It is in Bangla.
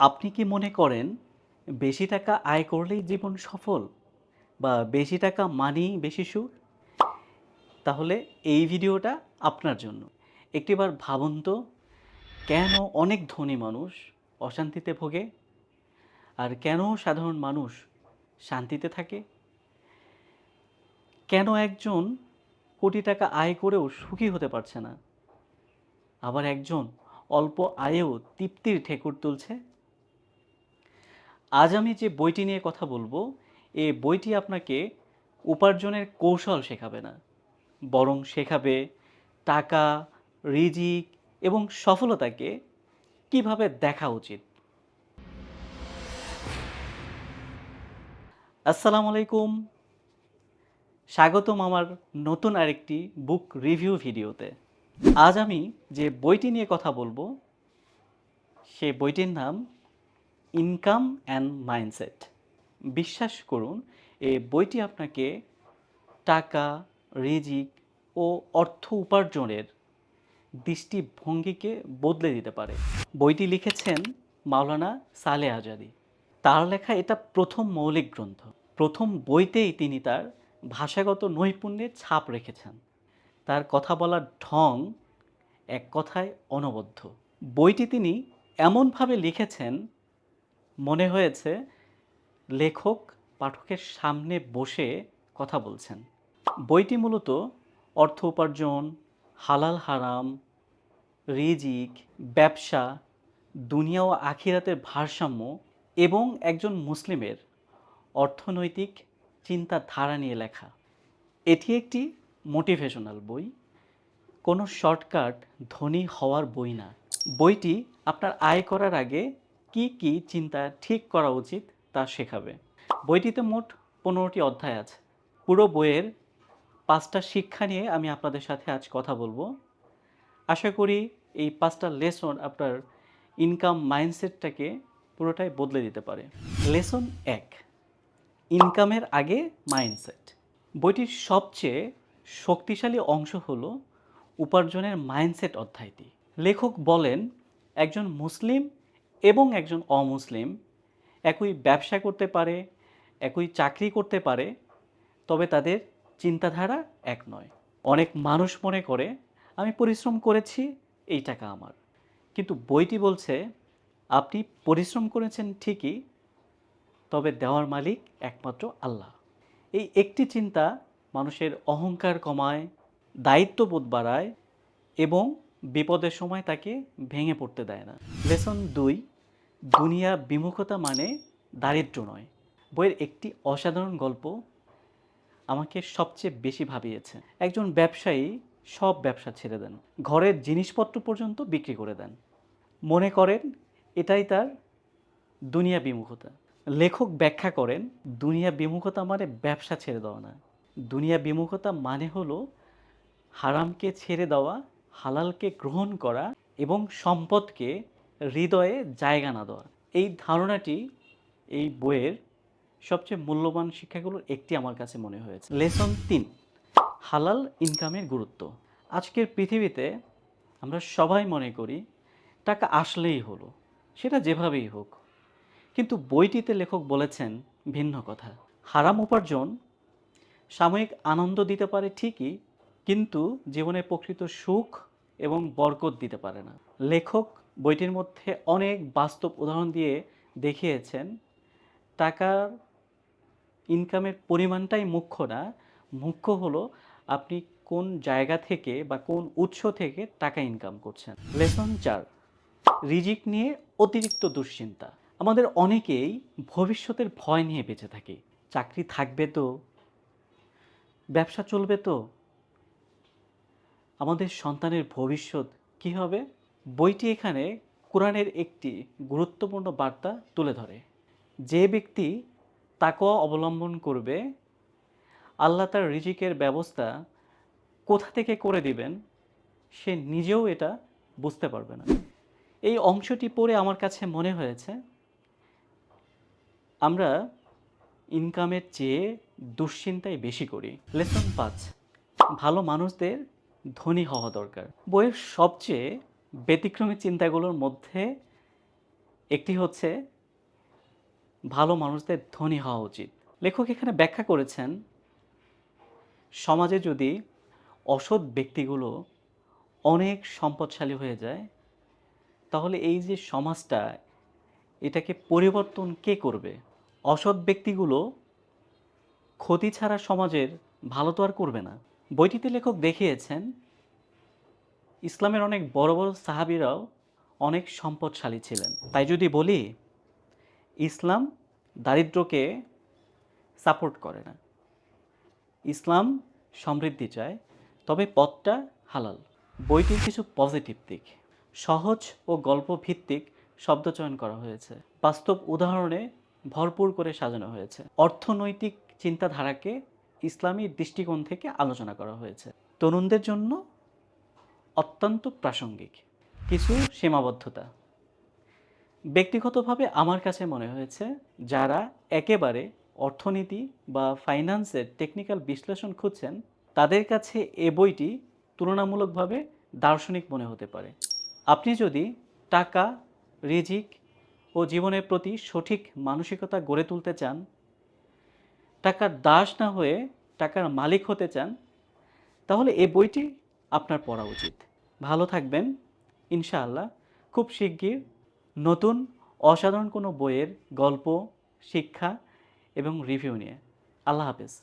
আপনি কি মনে করেন বেশি টাকা আয় করলেই জীবন সফল? বা বেশি টাকা মানেই বেশি সুখ? তাহলে এই ভিডিওটা আপনার জন্য। একটিবার ভাবুন তো, কেন অনেক ধনী মানুষ অশান্তিতে ভোগে? আর কেন সাধারণ মানুষ শান্তিতে থাকে? কেন একজন কোটি টাকা আয় করেও সুখী হতে পারছে না? আবার একজন অল্প আয়েও তৃপ্তির ঠেকুর তুলছে? আজ আমি যে বইটি নিয়ে কথা বলবো, এই বইটি আপনাকে উপার্জনের কৌশল শেখাবে না, বরং শেখাবে টাকা, রিজিক এবং সফলতাকে কিভাবে দেখা উচিত। আসসালামু আলাইকুম, স্বাগতম আমার নতুন আরেকটি বুক রিভিউ ভিডিওতে। আজ আমি যে বইটি নিয়ে কথা বলবো, সে বইটির নাম ইনকাম অ্যান্ড মাইন্ডসেট। বিশ্বাস করুন, এই বইটি আপনাকে টাকা, রিজিক ও অর্থ উপার্জনের দৃষ্টিভঙ্গিকে বদলে দিতে পারে। বইটি লিখেছেন মাওলানা সালেহ আজাদী। তার লেখা এটা প্রথম মৌলিক গ্রন্থ। প্রথম বইতেই তিনি তার ভাষাগত নৈপুণ্যের ছাপ রেখেছেন। তার কথা বলার ঢং এক কথায় অনবদ্য। বইটি তিনি এমনভাবে লিখেছেন, মনে হয়েছে লেখক পাঠকের সামনে বসে কথা বলছেন। বইটি মূলত অর্থ উপার্জন, হালাল হারাম, রিজিক, ব্যবসা, দুনিয়া ও আখিরাতের ভারসাম্য এবং একজন মুসলিমের অর্থনৈতিক চিন্তাধারা নিয়ে লেখা। এটি একটি মোটিভেশনাল বই, কোনো শর্টকাট ধনী হওয়ার বই না। বইটি আপনার আয় করার আগে কি কি চিন্তা ঠিক করা উচিত তা শেখাবে। বইটিতে মোট 15টি অধ্যায় আছে। পুরো বইয়ের 5টা শিক্ষা নিয়ে আমি আপনাদের সাথে আজ কথা বলবো। আশা করি এই 5টা লেসন আপনার ইনকাম মাইন্ডসেটটাকে পুরোটাই বদলে দিতে পারে। লেসন 1, ইনকামের আগে মাইন্ডসেট। বইটির সবচেয়ে শক্তিশালী অংশ হলো উপার্জনের মাইন্ডসেট অধ্যায়টি। লেখক বলেন একজন মুসলিম এবং একজন অমুসলিম একই ব্যবসা করতে পারে, একই চাকরি করতে পারে, তবে তাদের চিন্তাধারা এক নয়। অনেক মানুষ মনে করে আমি পরিশ্রম করেছি, এই টাকা আমার। কিন্তু বইটি বলছে আপনি পরিশ্রম করেছেন ঠিকই, তবে দেওয়ার মালিক একমাত্র আল্লাহ। এই একটি চিন্তা মানুষের অহংকার কমায়, দায়িত্ববোধ বাড়ায় এবং বিপদের সময় তাকে ভেঙে পড়তে দেয় না। লেসন 2, দুনিয়া বিমুখতা মানে দারিদ্র্য নয়। বইয়ের একটি অসাধারণ গল্প আমাকে সবচেয়ে বেশি ভাবিয়েছে। একজন ব্যবসায়ী সব ব্যবসা ছেড়ে দেন, ঘরের জিনিসপত্র পর্যন্ত বিক্রি করে দেন। মনে করেন এটাই তার দুনিয়া বিমুখতা। লেখক ব্যাখ্যা করেন দুনিয়া বিমুখতা মানে ব্যবসা ছেড়ে দেওয়া না। দুনিয়া বিমুখতা মানে হলো হারামকে ছেড়ে দেওয়া, হালালকে গ্রহণ করা এবং সম্পদকে হৃদয়ে জায়গা না দেওয়া। এই ধারণাটি এই বইয়ের সবচেয়ে মূল্যবান শিক্ষাগুলোর একটি আমার কাছে মনে হয়েছে। লেসন 3, হালাল ইনকামের গুরুত্ব। আজকের পৃথিবীতে আমরা সবাই মনে করি টাকা আসলেই হলো, সেটা যেভাবেই হোক। কিন্তু বইটিতে লেখক বলেছেন ভিন্ন কথা। হারাম উপার্জন সাময়িক আনন্দ দিতে পারে ঠিকই, কিন্তু জীবনে প্রকৃত সুখ এবং বরকত দিতে পারে না। লেখক বইটির মধ্যে অনেক বাস্তব উদাহরণ দিয়ে দেখিয়েছেন টাকার ইনকামের পরিমাণটাই মুখ্য না, মুখ্য হলো আপনি কোন জায়গা থেকে বা কোন উৎস থেকে টাকা ইনকাম করছেন। লেসন 4, রিজিক নিয়ে অতিরিক্ত দুশ্চিন্তা। আমাদের অনেকেই ভবিষ্যতের ভয় নিয়ে বেঁচে থাকি। চাকরি থাকবে তো, ব্যবসা চলবে তো, আমাদের সন্তানের ভবিষ্যৎ কী হবে? বইটি এখানে কোরআনের একটি গুরুত্বপূর্ণ বার্তা তুলে ধরে। যে ব্যক্তি তাকওয়া অবলম্বন করবে, আল্লাহ তার রিজিকের ব্যবস্থা কোথা থেকে করে দিবেন সে নিজেও এটা বুঝতে পারবে না। এই অংশটি পড়ে আমার কাছে মনে হয়েছে আমরা ইনকামের চেয়ে দুশ্চিন্তাই বেশি করি। লেসন 5, ভালো মানুষদের ধনী হওয়া দরকার। বইয়ের সবচেয়ে ব্যতিক্রমী চিন্তাগুলোর মধ্যে একটি হচ্ছে ভালো মানুষদের ধনী হওয়া উচিত। লেখক এখানে ব্যাখ্যা করেছেন, সমাজে যদি অসৎ ব্যক্তিগুলো অনেক সম্পদশালী হয়ে যায়, তাহলে এই যে সমাজটা, এটাকে পরিবর্তন কে করবে? অসৎ ব্যক্তিগুলো ক্ষতি ছাড়া সমাজের ভালো তো আর করবে না। বইটিতে লেখক দেখিয়েছেন ইসলামের অনেক বড় বড় সাহাবীরাও অনেক সম্পদশালী ছিলেন। তাই যদি বলি, ইসলাম দারিদ্র্যকে সাপোর্ট করে না, ইসলাম সমৃদ্ধি চায়, তবে পথটা হালাল। বইটির কিছু পজিটিভ দিক: সহজ ও গল্প ভিত্তিক শব্দচয়ন করা হয়েছে, বাস্তব উদাহরণে ভরপুর করে সাজানো হয়েছে, অর্থনৈতিক চিন্তাধারাকে ইসলামী দৃষ্টিকোণ থেকে আলোচনা করা হয়েছে, তরুণদের জন্য অত্যন্ত প্রাসঙ্গিক। কিছু সীমাবদ্ধতা ব্যক্তিগতভাবে আমার কাছে মনে হয়েছে, যারা একেবারে অর্থনীতি বা ফাইন্যান্সের টেকনিক্যাল বিশ্লেষণ খুঁজছেন, তাদের কাছে এ বইটি তুলনামূলকভাবে দার্শনিক মনে হতে পারে। আপনি যদি টাকা, রিজিক ও জীবনের প্রতি সঠিক মানসিকতা গড়ে তুলতে চান, টাকার দাস না হয়ে টাকার মালিক হতে চান, তাহলে এই বইটি আপনার পড়া উচিত। ভালো থাকবেন ইনশাআল্লাহ। খুব শিগগির নতুন অসাধারণ কোনো বইয়ের গল্প, শিক্ষা এবং রিভিউ নিয়ে। আল্লাহ হাফেজ।